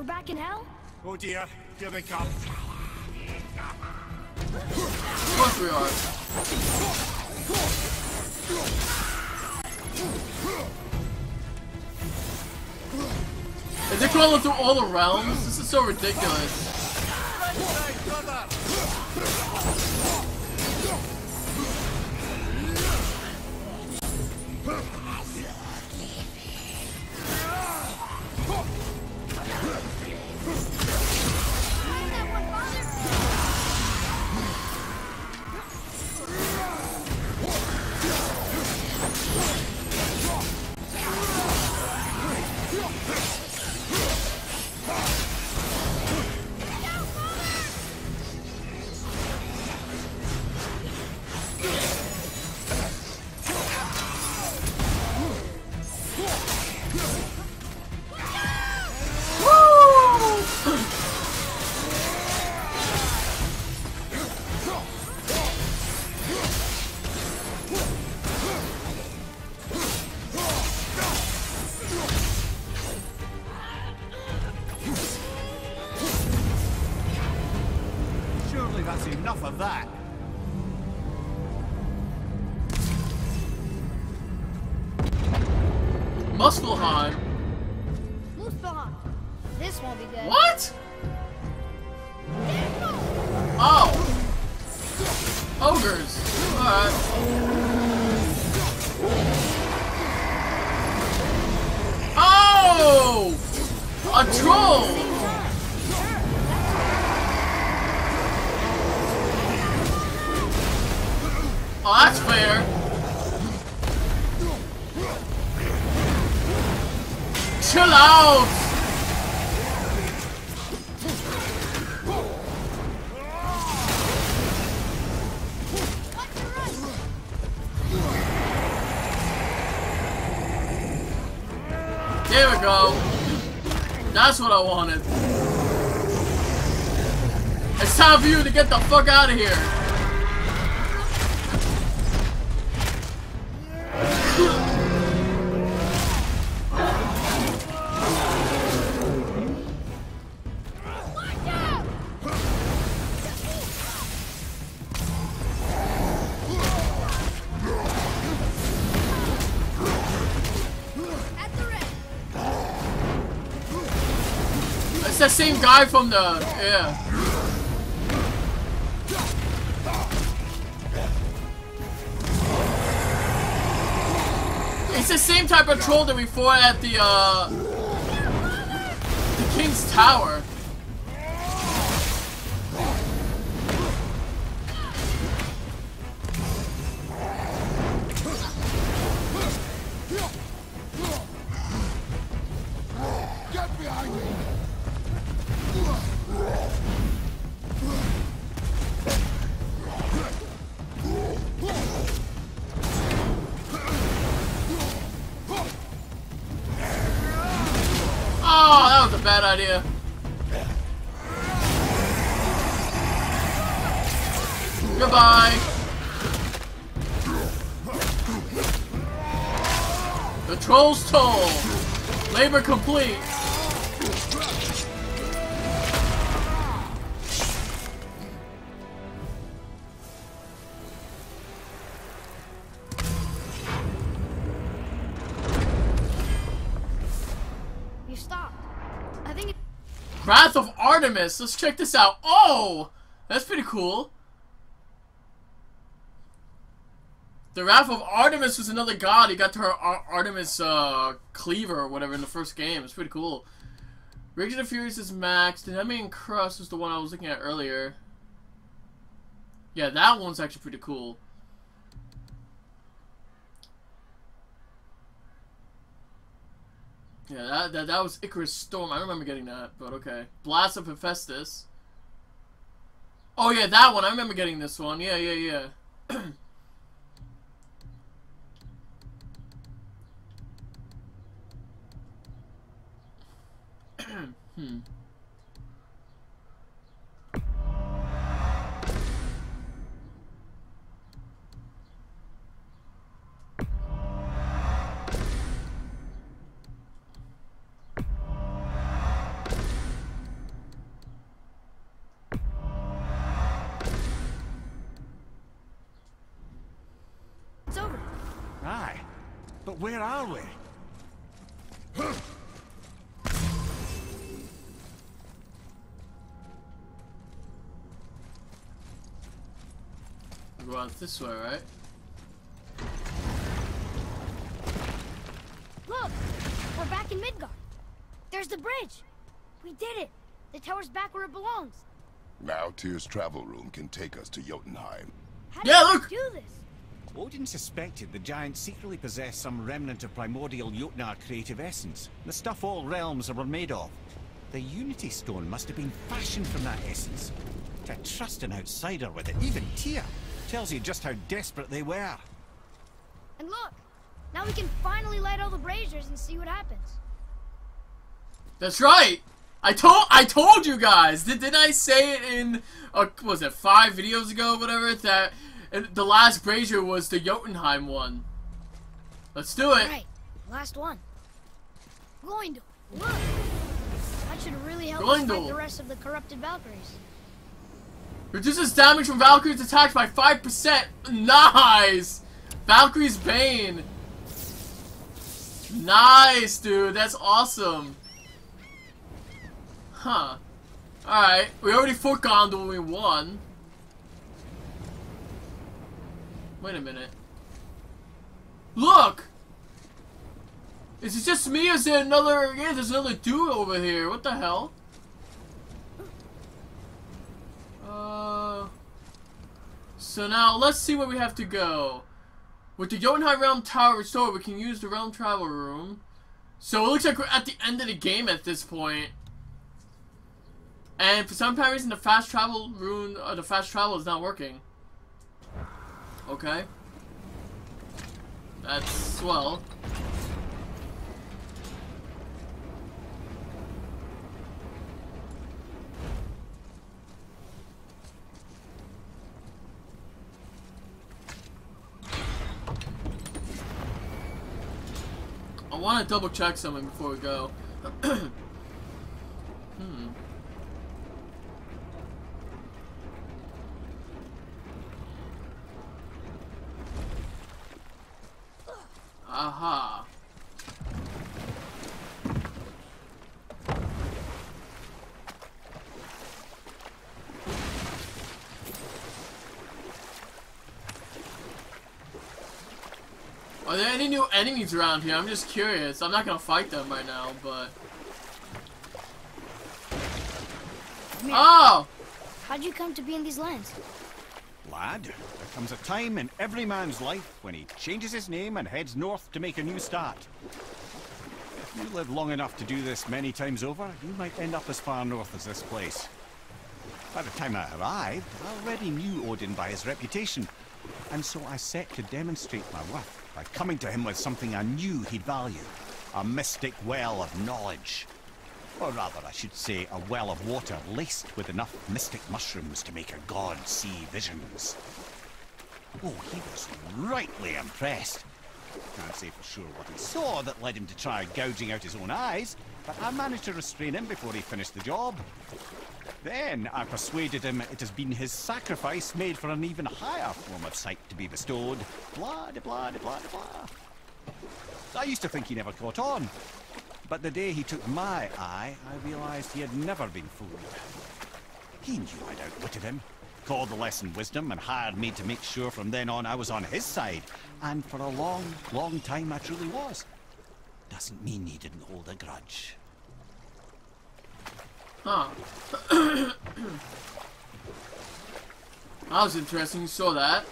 We're back in hell? Oh dear, here they come. Of course we are. Is it crawling through all the realms? This is so ridiculous. That's enough of that. Muspelheim. Muspelheim. This won't be good. What? Oh. Ogres. Alright. Oh! A troll! Oh, that's fair. Chill out! There we go. That's what I wanted. It's time for you to get the fuck out of here. It's the same guy from the, yeah. It's the same type of troll that we fought at the King's Tower. Get behind me! Oh, that was a bad idea. Goodbye. The Troll's Toll. Labor complete. You stopped. I think Wrath of Artemis. Let's check this out. Oh, that's pretty cool. The Wrath of Artemis was another god. He got to her Artemis cleaver or whatever in the first game. It's pretty cool. Rage of the Furious is maxed. And Enemy and Crust was the one I was looking at earlier. Yeah, that one's actually pretty cool. Yeah, that was Icarus Storm. I remember getting that, but okay. Blast of Hephaestus. Oh yeah, that one. I remember getting this one. Yeah. But where are we? Go out this way, right? Look! We're back in Midgard. There's the bridge. We did it. The tower's back where it belongs. Now Tyr's travel room can take us to Jotunheim. How Yeah, did look! we do this? Odin suspected the giant secretly possessed some remnant of primordial Jotnar creative essence, the stuff all realms were made of. The Unity Stone must have been fashioned from that essence. To trust an outsider with it, even Tyr, tells you just how desperate they were. And look! Now we can finally light all the braziers and see what happens. That's right! I told you guys! Didn't I say it in, what was it, 5 videos ago, whatever, that the last brazier was the Jotunheim one. Let's do it! Right, last one. Gloindel, look! That should really help us fight the rest of the corrupted Valkyries. Reduces damage from Valkyrie's attacks by 5%! Nice! Valkyrie's Bane! Nice, dude! That's awesome! Huh. Alright, we already fought Gondor when we won. Wait a minute. Look! Is it just me or is there another... Yeah, there's another dude over here. What the hell? So now, let's see where we have to go. With the Jotunheim Realm Tower restored, we can use the Realm Travel Room. So it looks like we're at the end of the game at this point. And for some reason, the fast travel rune, the fast travel is not working. Okay. That's swell. I want to double check something before we go. Aha. Are there any new enemies around here? I'm just curious. I'm not gonna fight them right now, but... Mimir, Oh! how'd you come to be in these lands? Lad, there comes a time in every man's life when he changes his name and heads north to make a new start. If you live long enough to do this many times over, you might end up as far north as this place. By the time I arrived, I already knew Odin by his reputation, and so I set to demonstrate my worth by coming to him with something I knew he'd value. A mystic well of knowledge. Or rather, I should say, a well of water laced with enough mystic mushrooms to make a god see visions. Oh, he was rightly impressed. Can't say for sure what he saw that led him to try gouging out his own eyes, but I managed to restrain him before he finished the job. Then I persuaded him it has been his sacrifice made for an even higher form of sight to be bestowed. Blah, de blah, de blah, de blah. I used to think he never caught on. But the day he took my eye, I realized he had never been fooled. He knew I'd outwitted him, called the lesson wisdom, and hired me to make sure from then on I was on his side. And for a long, long time I truly was. Doesn't mean he didn't hold a grudge. Huh. That was interesting. You saw that.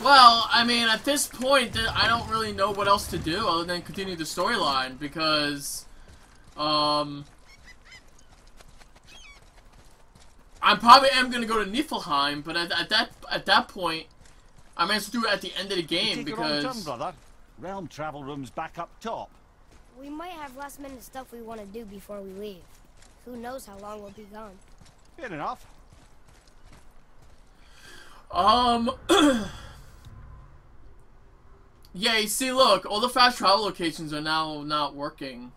Well, I mean, at this point, I don't really know what else to do other than continue the storyline because, I probably am gonna go to Niflheim, but at that point, I might as well do it at the end of the game because. Take your own turn, brother. Realm travel room's back up top. We might have last-minute stuff we want to do before we leave. Who knows how long we'll be gone. Fair enough. Yeah, you see, look, all the fast travel locations are now not working.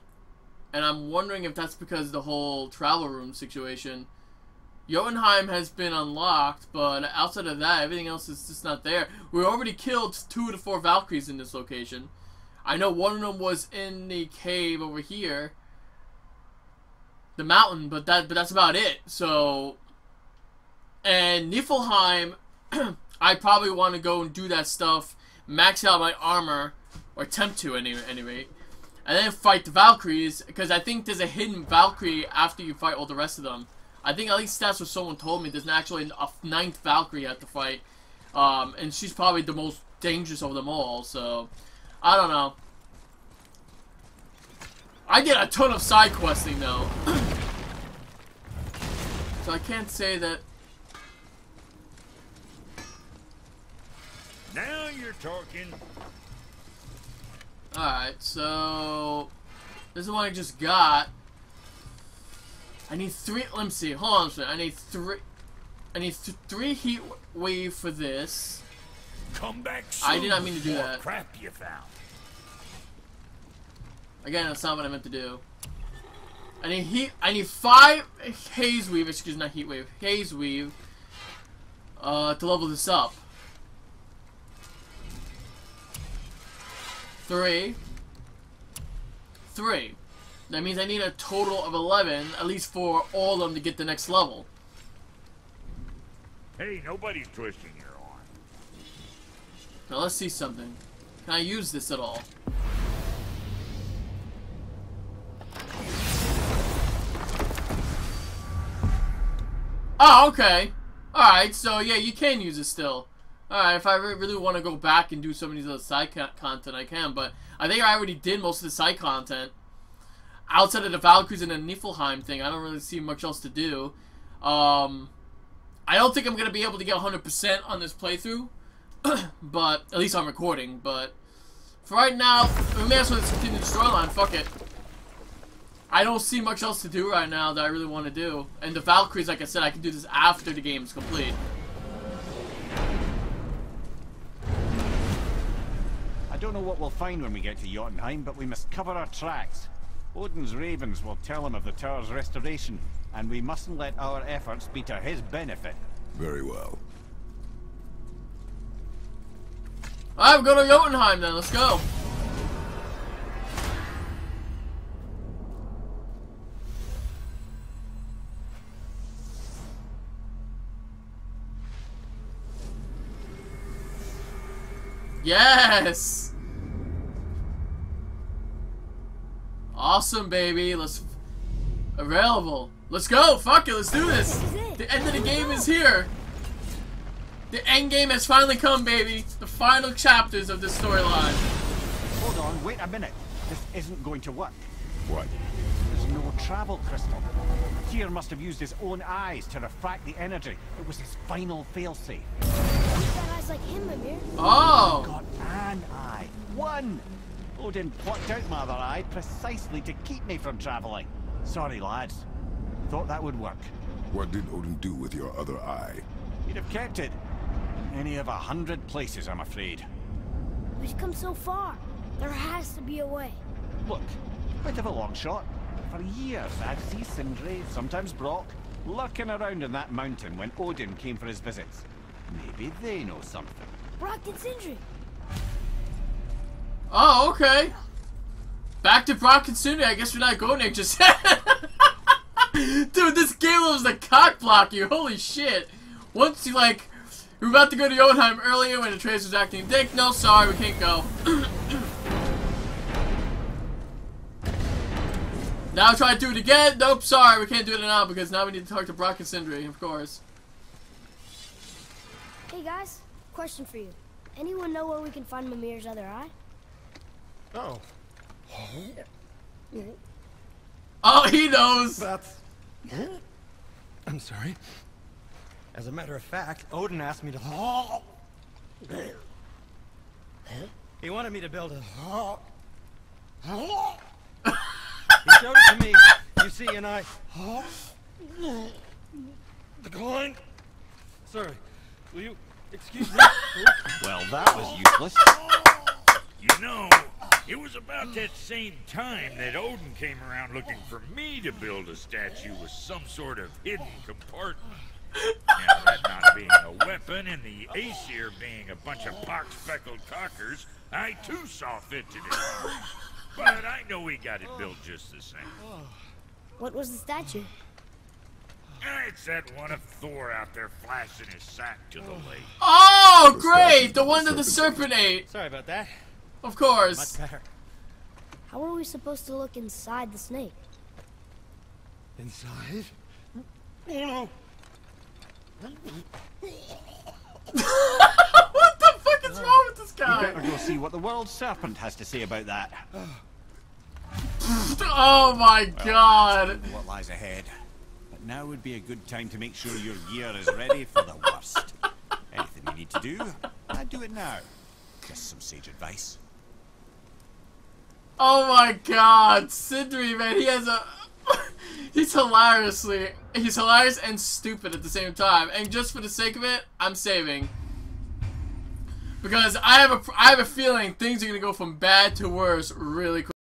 And I'm wondering if that's because of the whole travel room situation. Jotunheim has been unlocked, but outside of that, everything else is just not there. We already killed 2 of the 4 Valkyries in this location. I know one of them was in the cave over here, the mountain, but that's about it. So, and Niflheim, I probably want to go and do that stuff, max out my armor, or attempt to anyway, and then fight the Valkyries, because I think there's a hidden Valkyrie after you fight all the rest of them. I think at least that's what someone told me. There's actually a 9th Valkyrie you have to fight, and she's probably the most dangerous of them all. So I don't know. I did a ton of side questing though, so I can't say that. Now you're talking. Alright, so this is what I just got. I need 3. Let me see. Hold on a second. I need 3. I need 3 heat wave for this. Come back soon. I did not mean to do that. Crap you found. Again, that's not what I meant to do. I need 5 haze weave. Excuse me, not heat wave. Haze weave. To level this up. 3. That means I need a total of 11, at least for all of them to get the next level. Hey, nobody's twisting your arm. Now let's see something. Can I use this at all? Oh, okay. Alright, so yeah, you can use it still. Alright, if I really want to go back and do some of these other side content, I can, but I think I already did most of the side content. Outside of the Valkyries and the Niflheim thing, I don't really see much else to do. I don't think I'm going to be able to get 100% on this playthrough, but at least I'm recording, but for right now, we may as well just continue the storyline, fuck it. I don't see much else to do right now that I really want to do. And the Valkyries, like I said, I can do this after the game is complete. I don't know what we'll find when we get to Jotunheim, but we must cover our tracks. Odin's ravens will tell him of the tower's restoration, and we mustn't let our efforts be to his benefit. Very well. Alright, we're going to Jotunheim then, let's go. Yes! Awesome, baby. Available. Let's go. Fuck it. Let's do this. The end of the game is here. The end game has finally come, baby. The final chapters of this storyline. Hold on. Wait a minute. This isn't going to work. What? There's no travel crystal. Tyr must have used his own eyes to refract the energy. It was his final failsafe. He's got eyes like him, Mimir. Oh. Got an eye. One. Odin plucked out my other eye precisely to keep me from traveling. Sorry, lads. Thought that would work. What did Odin do with your other eye? He'd have kept it. Any of 100 places, I'm afraid. We've come so far. There has to be a way. Look, bit of a long shot. For years, I'd see Sindri, sometimes Brock, lurking around in that mountain when Odin came for his visits. Maybe they know something. Brock and Sindri. Oh, okay. Back to Brock and Sindri. I guess we're not going there just Dude, this game was the cock block you. Holy shit. Once you like, we were about to go to Jotunheim earlier when Atreus was acting a dick. No, sorry, we can't go. Now try to do it again. Nope, sorry, we can't do it now because now we need to talk to Brock and Sindri, of course. Hey guys, question for you. Anyone know where we can find Mimir's other eye? Oh. Oh, he knows. That's... I'm sorry. As a matter of fact, Odin asked me to... He wanted me to build a... He showed it to me. You see, and I... Decline. Sorry. Will you excuse me? Well, that was useless. You know, It was about that same time that Odin came around looking for me to build a statue with some sort of hidden compartment. Now, that not being a weapon and the Aesir being a bunch of pock-speckled cockers, I too saw fit to do it. But I know we got it built just the same. What was the statue? It's that one of Thor out there flashing his sack to the lake. Oh, great! The one that the serpent ate. Sorry about that. Of course. Much better. How are we supposed to look inside the snake? Inside? Oh no! What the fuck is wrong with this guy? Better go see what the world serpent has to say about that. Oh my god. What lies ahead. But now would be a good time to make sure your gear is ready for the worst. Anything you need to do, I'd do it now. Just some sage advice. Oh my god. Sindri, man, he has a... He's hilarious and stupid at the same time. And just for the sake of it, I'm saving. Because I have a feeling things are gonna go from bad to worse really quick.